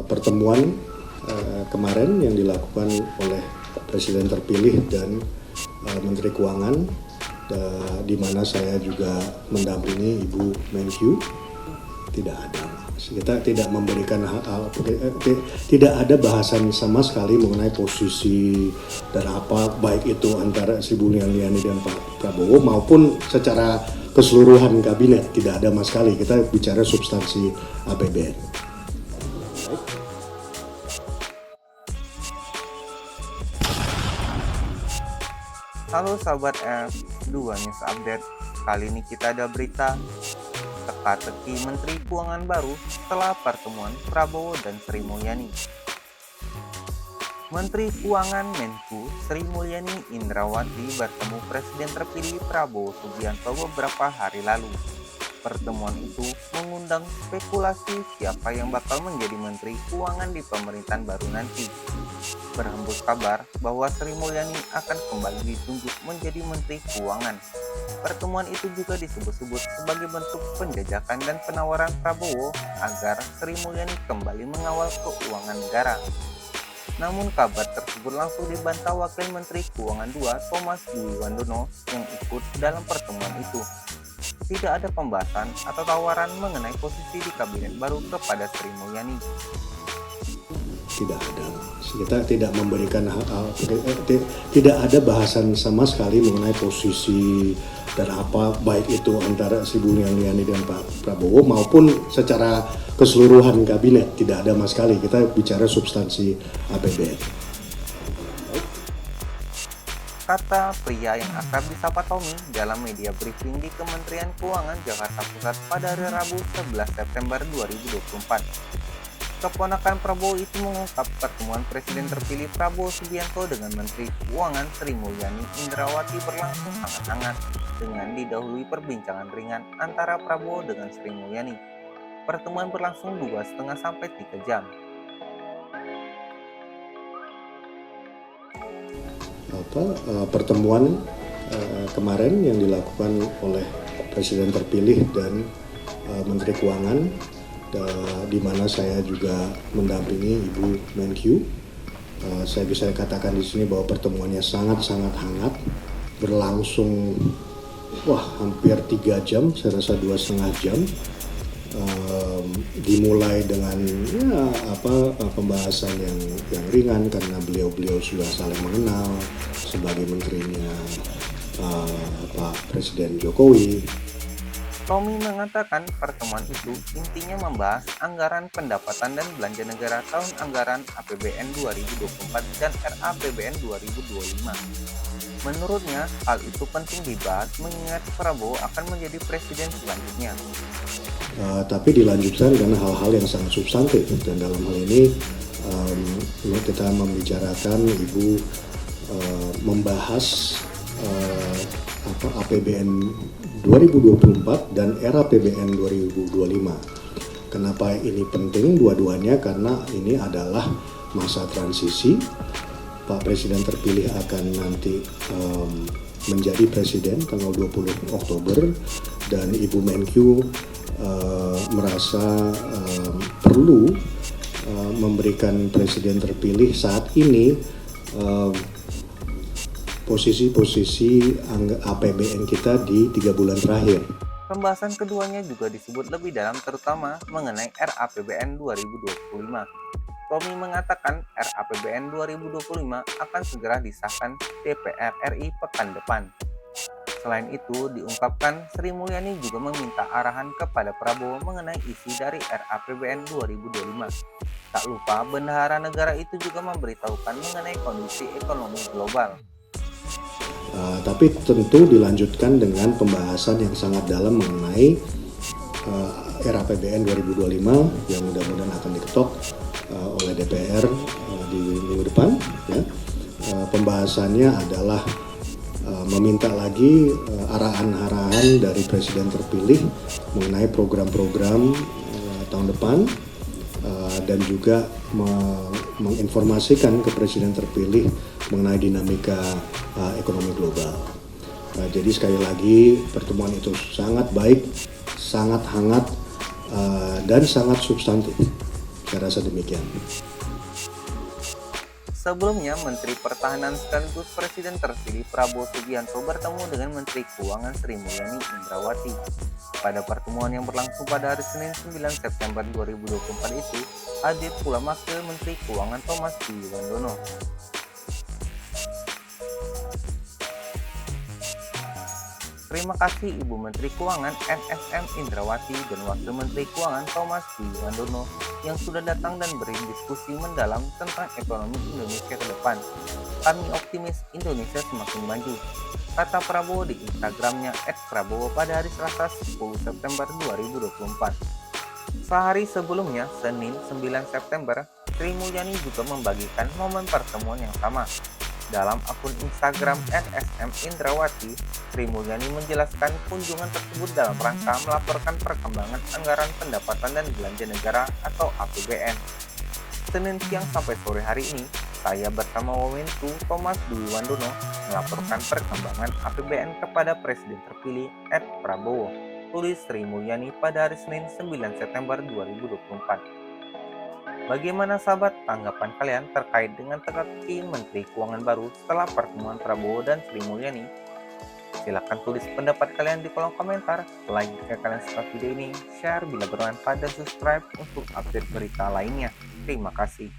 pertemuan kemarin yang dilakukan oleh Presiden terpilih dan Menteri Keuangan, di mana saya juga mendampingi Ibu Menkyu. Tidak ada, kita tidak memberikan tidak ada bahasan sama sekali mengenai posisi dan apa, baik itu antara Sri Bu Mulyani dan Pak Prabowo maupun secara keseluruhan kabinet. Tidak ada sama sekali, kita bicara substansi APBN. Halo sahabat F2 News Update. Kali ini kita ada berita teka-teki Menteri Keuangan baru setelah pertemuan Prabowo dan Sri Mulyani. Menteri Keuangan Menku Sri Mulyani Indrawati bertemu Presiden terpilih Prabowo Subianto beberapa hari lalu. Pertemuan itu mengundang spekulasi siapa yang bakal menjadi Menteri Keuangan di pemerintahan baru nanti. Berhembus kabar bahwa Sri Mulyani akan kembali ditunjuk menjadi Menteri Keuangan. Pertemuan itu juga disebut-sebut sebagai bentuk penjajakan dan penawaran Prabowo agar Sri Mulyani kembali mengawal keuangan negara. Namun kabar tersebut langsung dibantah Wakil Menteri Keuangan II Thomas Dwi-Wandono yang ikut dalam pertemuan itu. Tidak ada pembahasan atau tawaran mengenai posisi di kabinet baru kepada Sri Mulyani. Tidak ada, kita tidak memberikan tidak ada bahasan sama sekali mengenai posisi dan apa, baik itu antara Sri Bu Mulyani dan Pak Prabowo maupun secara keseluruhan kabinet. Tidak ada sama sekali, kita bicara substansi APBN. Kata pria yang akrab disapa Tommy dalam media briefing di Kementerian Keuangan Jakarta Pusat pada hari Rabu 11 September 2024. Keponakan Prabowo itu mengungkap pertemuan Presiden terpilih Prabowo Subianto dengan Menteri Keuangan Sri Mulyani Indrawati berlangsung sangat hangat dengan didahului perbincangan ringan antara Prabowo dengan Sri Mulyani. Pertemuan berlangsung 2,5 sampai 3 jam. Pertemuan kemarin yang dilakukan oleh Presiden terpilih dan Menteri Keuangan, di mana saya juga mendampingi Ibu Menkyu. Saya bisa katakan di sini bahwa pertemuannya sangat-sangat hangat, berlangsung hampir 3 jam, saya rasa 2,5 jam. Dimulai dengan pembahasan yang ringan karena beliau sudah saling mengenal sebagai menterinya Pak Presiden Jokowi. Tommy mengatakan pertemuan itu intinya membahas anggaran pendapatan dan belanja negara tahun anggaran APBN 2024 dan RAPBN 2025. Menurutnya, hal itu penting dibahas mengingat Prabowo akan menjadi presiden selanjutnya. Tapi dilanjutkan dengan hal-hal yang sangat substantif, dan dalam hal ini kita membicarakan Ibu membahas APBN 2024 dan RAPBN 2025. Kenapa ini penting dua-duanya? Karena ini adalah masa transisi. Pak Presiden terpilih akan nanti menjadi presiden tanggal 20 Oktober dan Ibu Menkyu merasa perlu memberikan presiden terpilih saat ini posisi-posisi APBN kita di 3 bulan terakhir. Pembahasan keduanya juga disebut lebih dalam, terutama mengenai RAPBN 2025. Tommy mengatakan RAPBN 2025 akan segera disahkan DPR RI pekan depan. Selain itu, diungkapkan Sri Mulyani juga meminta arahan kepada Prabowo mengenai isi dari RAPBN 2025. Tak lupa, bendahara negara itu juga memberitahukan mengenai kondisi ekonomi global. Tapi tentu dilanjutkan dengan pembahasan yang sangat dalam mengenai RAPBN 2025 yang mudah-mudahan akan diketok oleh DPR di minggu depan. Ya. Pembahasannya adalah meminta lagi arahan-arahan dari Presiden terpilih mengenai program-program tahun depan, dan juga menginformasikan ke Presiden terpilih mengenai dinamika ekonomi global. Jadi sekali lagi pertemuan itu sangat baik, sangat hangat, dan sangat substantif. Saya rasa demikian. Sebelumnya, Menteri Pertahanan sekaligus Presiden terpilih Prabowo Subianto bertemu dengan Menteri Keuangan Sri Mulyani Indrawati. Pada pertemuan yang berlangsung pada hari Senin 9 September 2024 itu, hadir pula Wakil Menteri Keuangan Thomas Wiwandono. Terima kasih Ibu Menteri Keuangan NSM Indrawati dan Wakil Menteri Keuangan Thomas Wiwandono yang sudah datang dan berdiskusi mendalam tentang ekonomi Indonesia ke depan. Kami optimis Indonesia semakin maju, kata Prabowo di Instagramnya @prabowo pada hari Selasa 10 September 2024. Sehari sebelumnya, Senin 9 September, Sri Mulyani juga membagikan momen pertemuan yang sama. Dalam akun Instagram NSM Indrawati, Sri Mulyani menjelaskan kunjungan tersebut dalam rangka melaporkan perkembangan anggaran pendapatan dan belanja negara atau APBN. Senin siang sampai sore hari ini, saya bersama Wamenku Thomas Wiwandono melaporkan perkembangan APBN kepada Presiden terpilih @prabowo, tulis Sri Mulyani pada hari Senin 9 September 2024. Bagaimana sahabat tanggapan kalian terkait dengan teka-teki Menteri Keuangan baru setelah pertemuan Prabowo dan Sri Mulyani? Silahkan tulis pendapat kalian di kolom komentar. Like jika kalian suka video ini, share bila bermanfaat dan subscribe untuk update berita lainnya. Terima kasih.